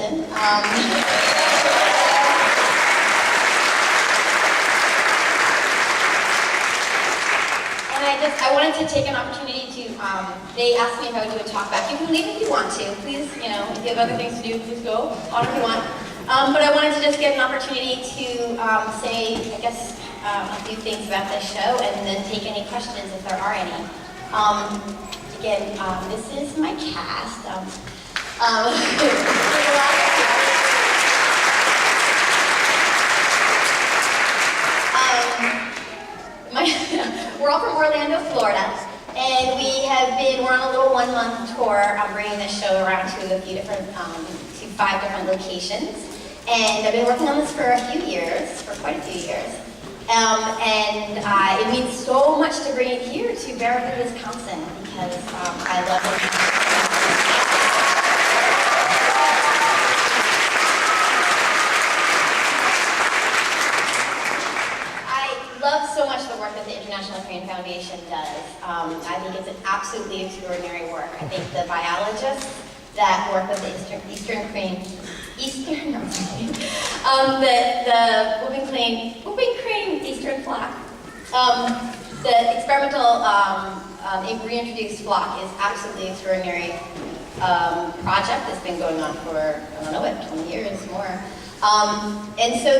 person. And I wanted to take an opportunity to, they asked me if I would do a talk back. You can leave if you want to. Please, if you have other things to do, please go on if you want. But I wanted to just get an opportunity to say, I guess, a few things about this show and then take any questions if there are any. Again, this is my cast. We're all from Orlando, Florida, and we're on a little 1-month tour bringing this show around to a few different, to 5 different locations. And I've been working on this for quite a few years. And it means so much to bring it here to Beverly, Wisconsin, because I love it. So much the work that the International Crane Foundation does. I think it's an absolutely extraordinary work. I think the biologists that work with the Eastern crane, the whooping crane Eastern flock, the experimental reintroduced flock is absolutely extraordinary project that's been going on for, I don't know what, 20 years more. And so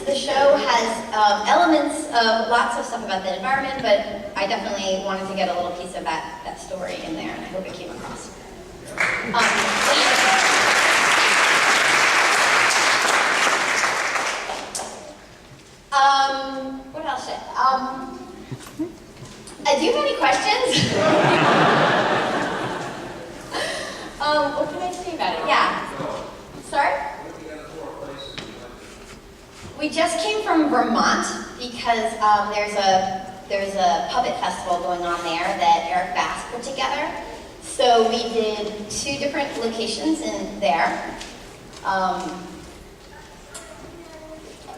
the show has elements of lots of stuff about the environment, but I definitely wanted to get a little piece of that story in there, and I hope it came across. What else? Do you have any questions? What can I say about it? Yeah. Sorry? We just came from Vermont because there's a puppet festival going on there that Eric Bass put together. So we did 2 different locations in there.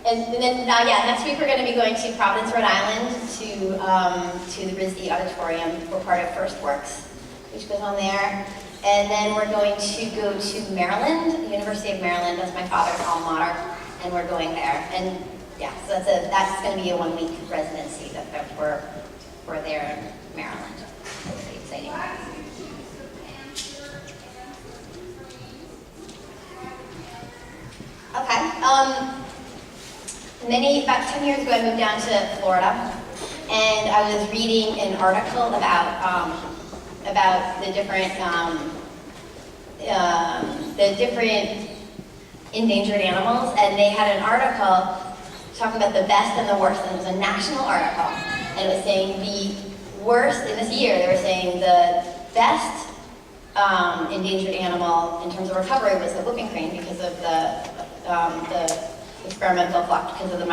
And then next week we're going to be going to Providence, Rhode Island to the RISD Auditorium for part of First Works, which goes on there. And then we're going to go to Maryland, the University of Maryland. That's my father's alma mater. And we're going there, and yeah, so that's going to be a 1-week residency that we're there in Maryland. That's pretty exciting. Okay. About 10 years ago, I moved down to Florida, and I was reading an article about the different endangered animals, and they had an article talking about the best and the worst, and it was a national article, and it was saying the worst, in this year, they were saying the best endangered animal in terms of recovery was the whooping crane because of the experimental flock, because of the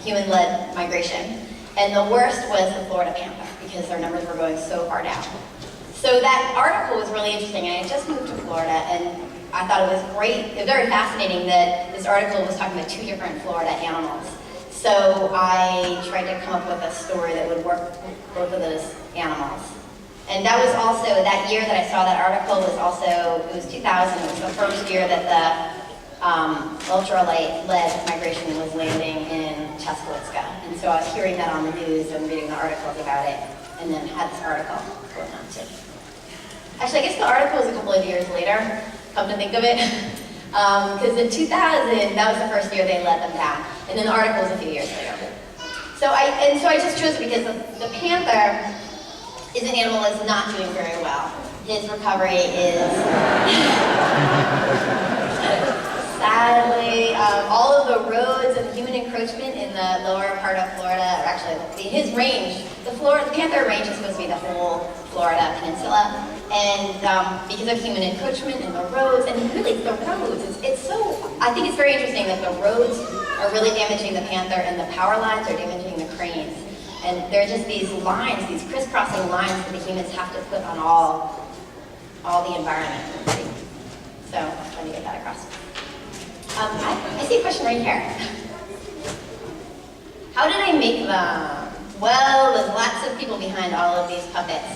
human-led migration, and the worst was the Florida panther because their numbers were going so far down. So that article was really interesting, and I just moved to Florida, and I thought it was great, it was very fascinating that this article was talking about 2 different Florida animals. So I tried to come up with a story that would work with both of those animals. And that was also, that year that I saw that article was also, it was 2000, it was the first year that the ultralight-led migration was landing in Tuscaloosa. And so I was hearing that on the news and reading the articles about it, and then had this article going on too. Actually, I guess the article was a couple of years later, come to think of it, because in 2000, that was the first year they let them down, and then the article was a few years later. So I just chose it because the panther is an animal that's not doing very well. His recovery is, sadly, all of the roads and human encroachment in the lower part of Florida, or actually his range, the panther range is supposed to be the whole Florida peninsula. And because of human encroachment and the roads, and really the roads, I think it's very interesting that the roads are really damaging the panther and the power lines are damaging the cranes. And there are just these lines, these crisscrossing lines that the humans have to put on all the environment. So, let me get that across. I see a question right here. How did I make them? Well, there's lots of people behind all of these puppets.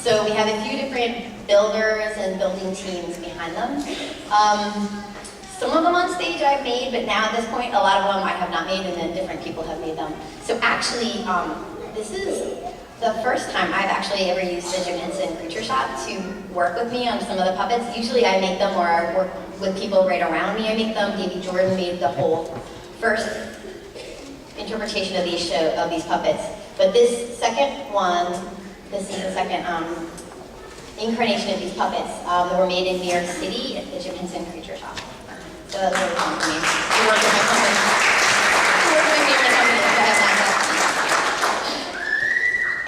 So we have a few different builders and building teams behind them. Some of them on stage I've made, but now at this point, a lot of them I have not made, and then different people have made them. So actually, this is the first time I've actually ever used the Jim Henson Creature Shop to work with me on some of the puppets. Usually I make them or I work with people right around me. I make them. Davey Jordan made the whole first interpretation of these puppets. But this second one, this is the second incarnation of these puppets that were made in New York City at the Jim Henson Creature Shop. So that's really fun for me to work with my company. To work with my family company, so I have that.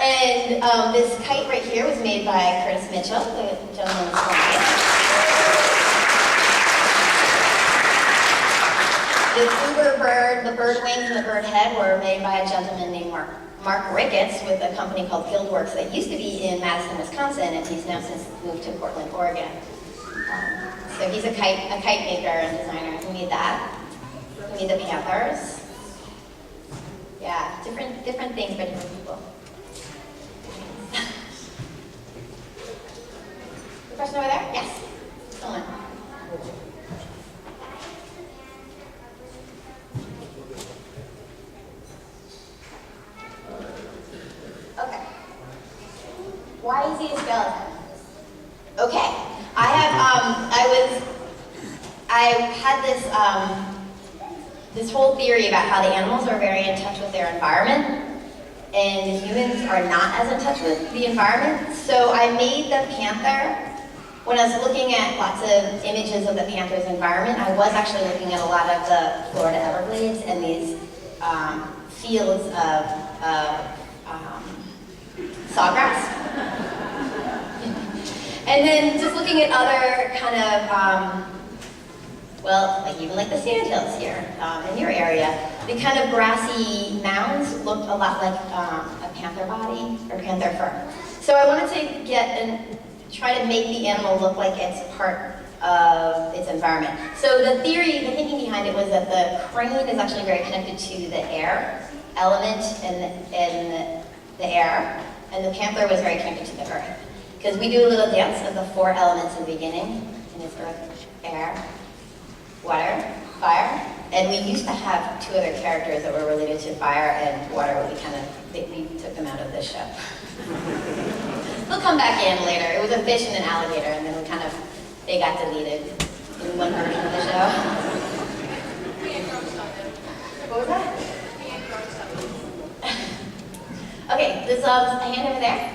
And this kite right here was made by Curtis Mitchell, the gentleman in Columbia. The Uber bird, the bird wings and the bird head were made by a gentleman named Mark Ricketts with a company called Fieldworks that used to be in Madison, Wisconsin, and he's now since moved to Portland, Oregon. So he's a kite maker and designer. He made that. He made the Panthers. Yeah, different things for different people. The question over there? Yes. Someone. Okay. Why is he a skeleton? Okay. I had this whole theory about how the animals are very in touch with their environment, and the humans are not as in touch with the environment. So I made the panther. When I was looking at lots of images of the panther's environment, I was actually looking at a lot of the Florida Everglades and these fields of sawgrass. And then just looking at other kind of, even like the sandhills here in your area, the kind of grassy mounds looked a lot like a panther body or panther fur. So I wanted to try to make the animal look like it's part of its environment. So the thinking behind it was that the crane is actually very connected to the air element in the air, and the panther was very connected to the earth. Because we do a little dance of the 4 elements in the beginning, and it's earth, air, water, fire. And we used to have 2 other characters that were related to fire and water, but we took them out of this show. They'll come back in later. It was a fish and an alligator, and then they got deleted in one version of the show. What was that? Okay, there's a hand over there.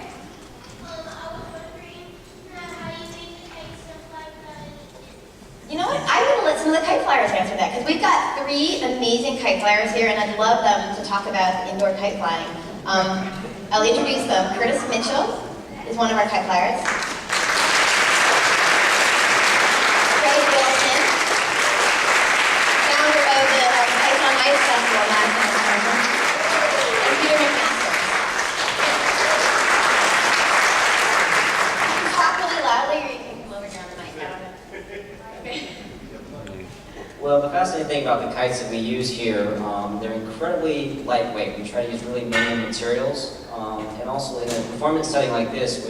You know what? I'm going to let some of the kite flyers answer that, because we've got 3 amazing kite flyers here, and I'd love them to talk about indoor kite flying. I'll introduce them. Curtis Mitchell is one of our kite flyers. Ray Wilson, founder of the Kites on Ice Festival, Madison, Wisconsin. And Peter McMaster. You can talk really loudly, or you can come over here on the mic. I don't know. Okay. Well, the fascinating thing about the kites that we use here, they're incredibly lightweight. We try to use really minimum materials. And also in a performance setting like this,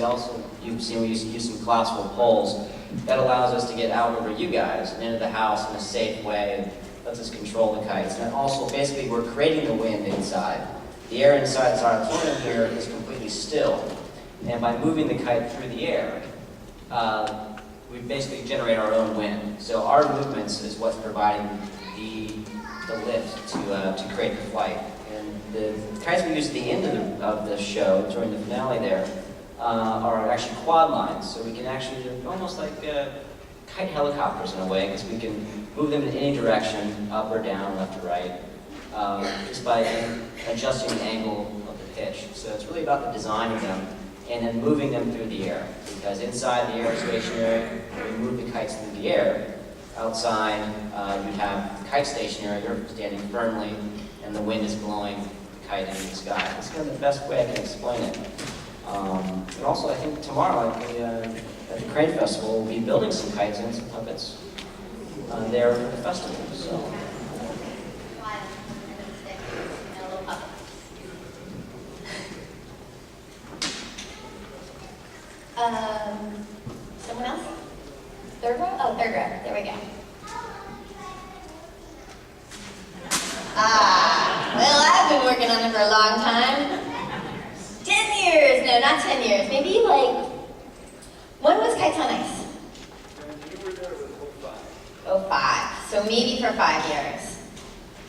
you've seen we use some collapsible poles. That allows us to get out over you guys and into the house in a safe way and lets us control the kites. And then also, basically, we're creating the wind inside. The air inside this auditorium here is completely still. And by moving the kite through the air, we basically generate our own wind. So our movements is what's providing the lift to create the flight. And the kites we use at the end of the show, during the finale there, are actually quad lines. So we can actually do almost like kite helicopters in a way, because we can move them in any direction, up or down, left or right, just by adjusting the angle of the pitch. So it's really about the design of them, and then moving them through the air. Because inside the air is stationary, we move the kites through the air. Outside, you'd have the kite stationary, you're standing firmly, and the wind is blowing the kite into the sky. That's kind of the best way I can explain it. And also, I think tomorrow at the Crane Festival, we'll be building some kites and some puppets there for the festival. So. working on it for a long time. 10 years, no, not 10 years, maybe like, when was Kites on Ice? You were there with 05, so maybe for 5 years.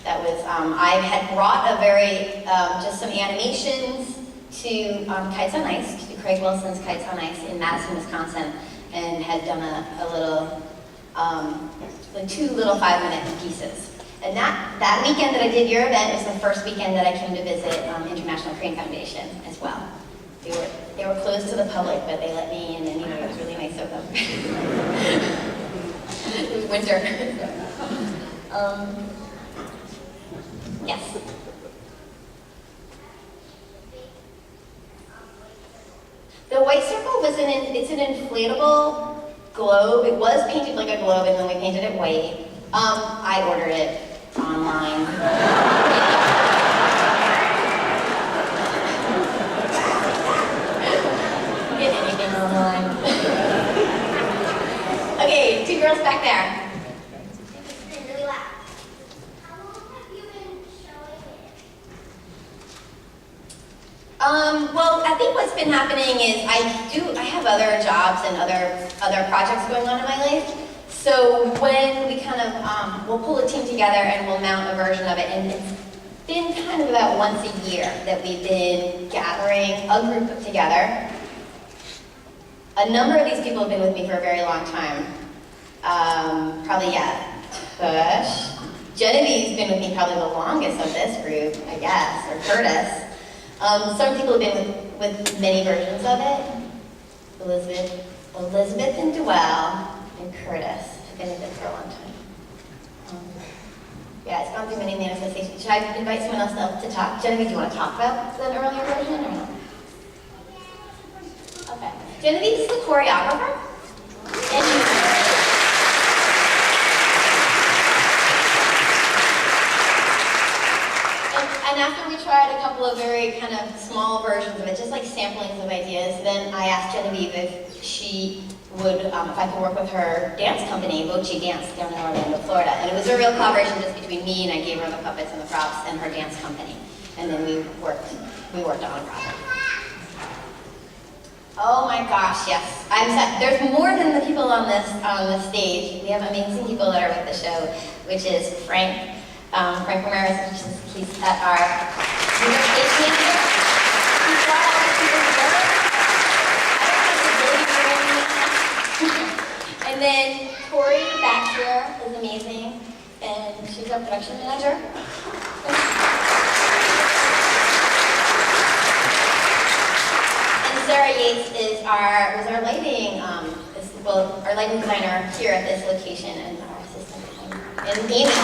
That was, I had brought a very, just some animations to Kites on Ice, to Craig Wilson's Kites on Ice in Madison, Wisconsin, and had done a little, like 2 little 5-minute pieces. And that weekend that I did your event was the first weekend that I came to visit International Crane Foundation as well. They were closed to the public, but they let me in, and it was really nice of them. It was winter. Yes. The white circle was it's an inflatable globe. It was painted like a globe, and then we painted it white. I ordered it online. Get anything online. Okay, 2 girls back there. Really loud. How long have you been showing it? Well, I think what's been happening is I have other jobs and other projects going on in my life. So when we kind of, we'll pull a team together and we'll mount a version of it, and it's been kind of about once a year that we've been gathering a group together. A number of these people have been with me for a very long time. Probably, yeah, Tush. Genevieve's been with me probably the longest of this group, I guess, or Curtis. Some people have been with many versions of it. Elizabeth and Duell and Curtis have been with it for a long time. Yeah, it's gone through many manifestations. Should I invite someone else to talk? Genevieve, do you want to talk about the earlier version or no? Okay. Genevieve is the choreographer. And after we tried a couple of very kind of small versions of it, just like samplings of ideas, then I asked Genevieve if she would, if I could work with her dance company, Voce Dance, down in Orlando, Florida. And it was a real collaboration just between me, and I gave her the puppets and the props, and her dance company. And then we worked on a project. Oh my gosh, yes. I'm sad. There's more than the people on this stage. We have amazing people that are with the show, which is Frank Ramirez, he's at our stage manager. He's brought all the people together. And then Tori back here is amazing, and she's our production manager. And Sarah Yates was our lighting, our lighting designer here at this location, and our assistant, and Amy.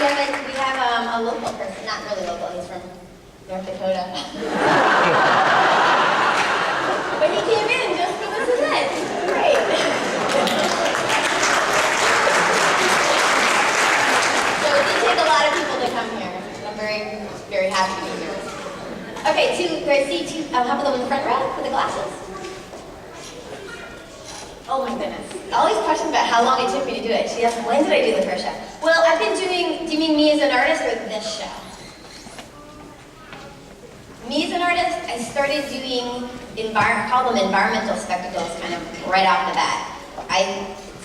We have a local person, not really local, he's from North Dakota. But he came in just for this event. Great. So it did take a lot of people to come here. I'm very, very happy to be here. Okay, do I see half of them in the front row with the glasses? Oh my goodness. All these questions about how long it took me to do it. She asked, when did I do the first show? Well, I've been doing, do you mean me as an artist or this show? Me as an artist, I started doing, call them environmental spectacles kind of right off the bat.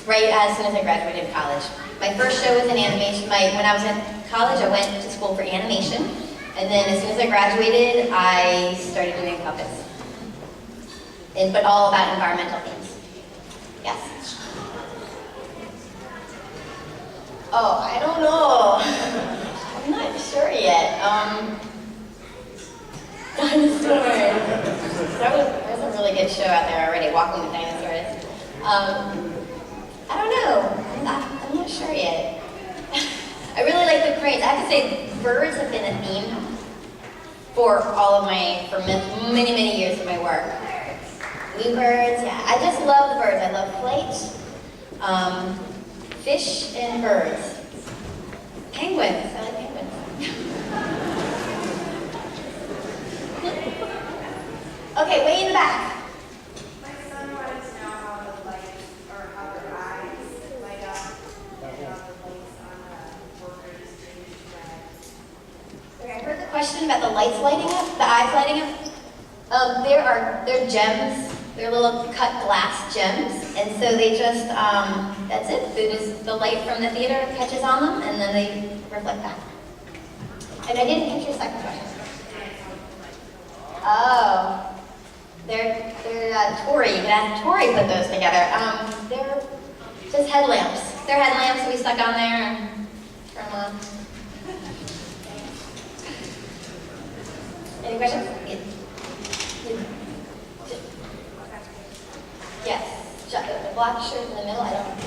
Right as soon as I graduated college. My first show was in animation. When I was in college, I went to school for animation. And then as soon as I graduated, I started doing puppets. But all about environmental themes. Yes. Oh, I don't know. I'm not sure yet. Dinosaurs. There's a really good show out there already, Walking with Dinosaurs. I don't know. I'm not sure yet. I really like the cranes. I have to say, birds have been a theme for many, many years of my work. Bluebirds, yeah. I just love the birds. I love flight, fish, and birds. Penguins. I like penguins. Okay, way in the back. My son wanted to know how the lights, or how the eyes light up, and how the lights on question about the lights lighting up, the eyes lighting up. They're gems. They're little cut glass gems, and so they just, that's it. The light from the theater catches on them, and then they reflect back. And I didn't catch your second question. Oh, they're Tori. You can ask Tori put those together. They're just headlamps. They're headlamps that we stuck on there and turn them on. Any questions? Yes. The black shirt in the middle, I don't.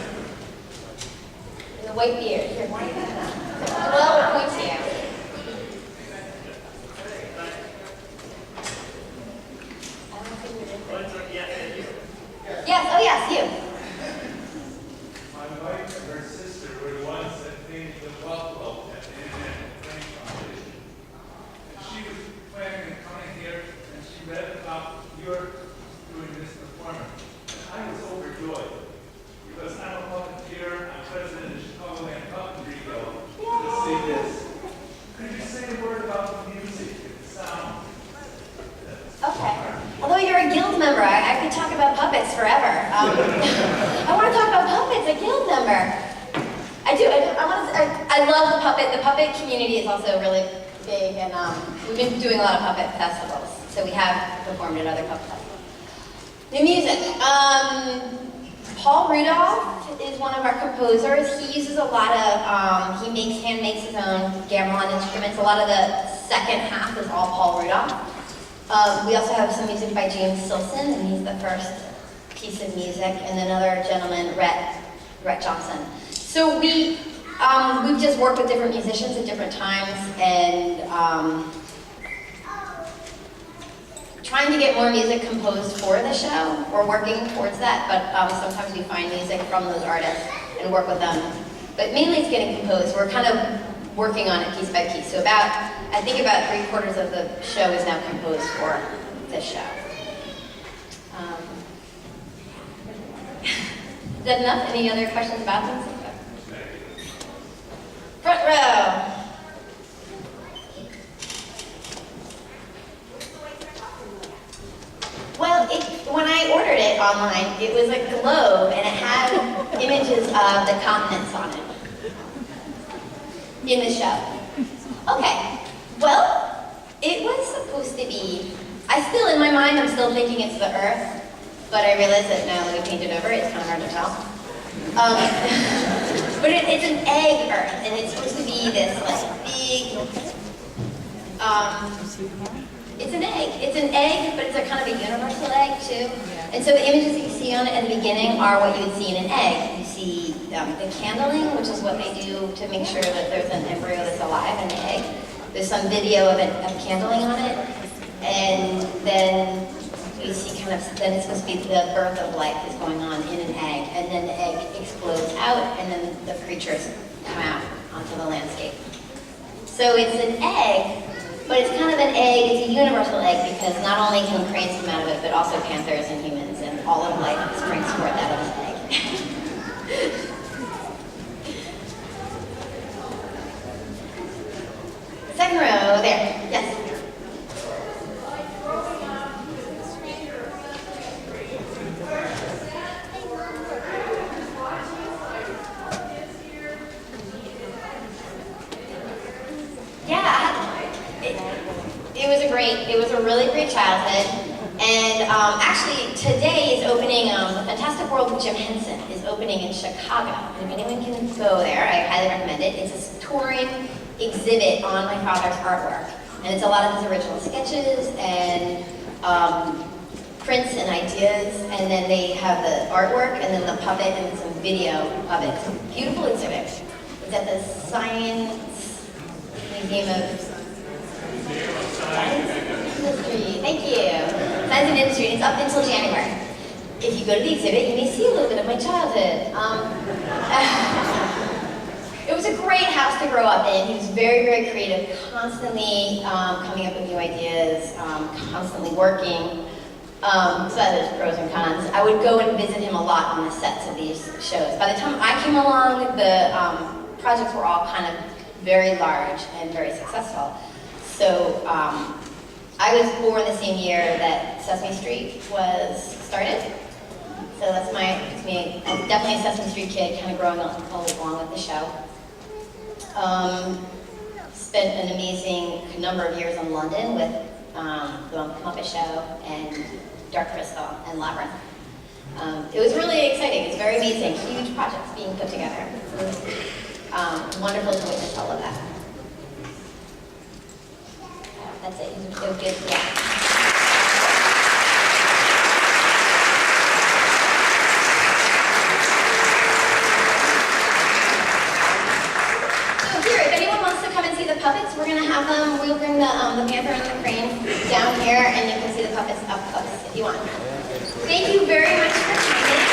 And the white beard. Here, why are you doing that? Well, we'll point to you. I don't think we did. Yes, oh yes, you. My wife and her sister were the ones that painted the buffalo at the Panther and Crane Foundation. And she was planning on coming here, and she read about your doing this performance. And I was overjoyed, because I'm a puppeteer, I'm president of the Chicagoland Puppetry Guild, to see this. Could you say a word about the music and the sound? Okay. Although you're a guild member, I could talk about puppets forever. I want to talk about puppets, a guild member. I do. I love the puppet. The puppet community is also really big, and we've been doing a lot of puppet festivals. So we have performed at other puppet festivals. New music. Paul Rudolph is one of our composers. He uses a lot of, he hand makes his own gamelan instruments. A lot of the second half is all Paul Rudolph. We also have some music by James Silson, and he's the first piece of music, and another gentleman, Rhett Johnson. So we've just worked with different musicians at different times, and trying to get more music composed for the show. We're working towards that, but sometimes we find music from those artists and work with them. But mainly it's getting composed. We're kind of working on it piece by piece. So I think about 3/4 of the show is now composed for this show. Is that enough? Any other questions about them? Front row. Well, when I ordered it online, it was a globe, and it had images of the continents on it in the show. Okay, well, it was supposed to be, in my mind, I'm still thinking it's the Earth, but I realized that now that we painted over it, it's kind of hard to tell. But it's an egg Earth, and it's supposed to be this like big, it's an egg. It's an egg, but it's a kind of a universal egg too. And so the images that you see on it at the beginning are what you would see in an egg. You see the candling, which is what they do to make sure that there's an embryo that's alive in the egg. There's some video of candling on it, and then you see then it's supposed to be the birth of life is going on in an egg, and then the egg explodes out, and then the creatures come out onto the landscape. So it's an egg, but it's kind of an egg, it's a universal egg, because not only can cranes come out of it, but also panthers and humans, and all of life springs forth out of this egg. Second row, there, yes. It was a really great childhood, and actually today is opening, the Fantastic World with Jim Henson is opening in Chicago, and if anyone can go there, I highly recommend it. It's a touring exhibit on my father's artwork, and it's a lot of his original sketches and prints and ideas, and then they have the artwork and then the puppet and some video of it. It's a beautiful exhibit. It's at the Science Museum of Science Industry. Thank you. Science and Industry. It's up until January. If you go to the exhibit, you may see a little bit of my childhood. It was a great house to grow up in. He was very, very creative, constantly coming up with new ideas, constantly working. So there's pros and cons. I would go and visit him a lot on the sets of these shows. By the time I came along, the projects were all kind of very large and very successful. So I was born the same year that Sesame Street was started. So that's it's me. I'm definitely a Sesame Street kid, kind of growing up along with the show. Spent an amazing number of years in London with the Muppet Show and Dark Crystal and Labyrinth. It was really exciting. It's very amazing. Huge projects being put together. It was wonderful to witness all of that. That's it. It was good. Yeah. The puppets, we're going to have them, we'll bring the Panther and the Crane down here, and you can see the puppets up close if you want. Thank you very much for coming.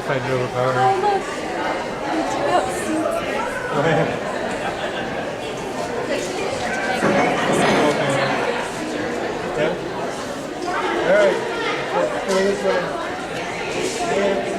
find you overpowering. Oh, look. Go ahead. Yeah? Alright. Go this way. Yeah.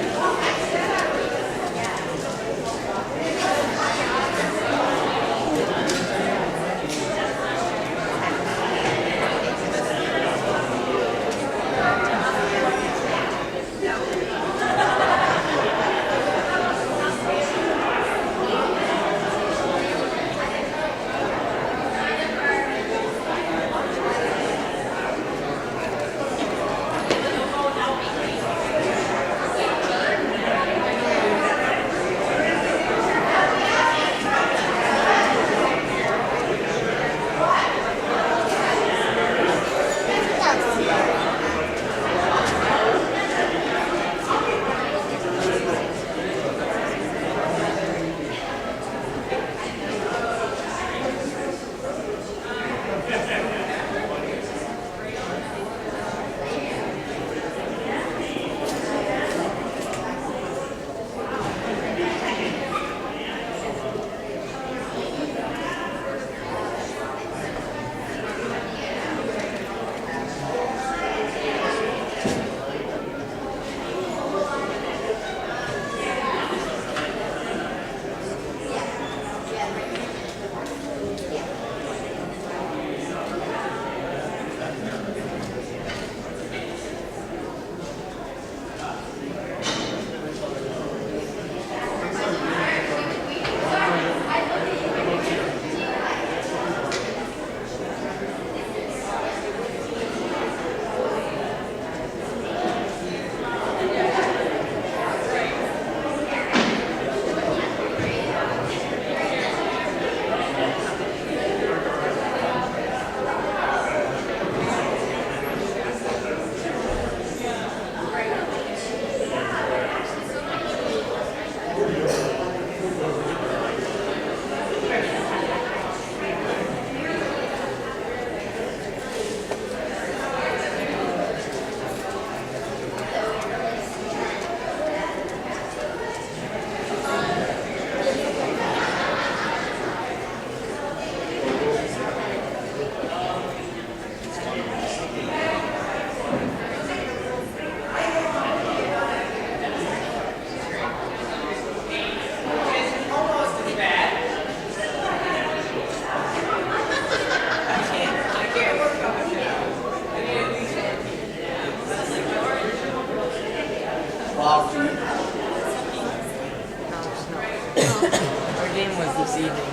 Our game was this evening.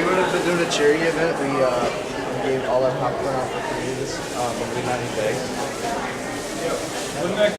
We would have been doing a charity event. We gave all our popcorn out for free this, but we didn't have any bags.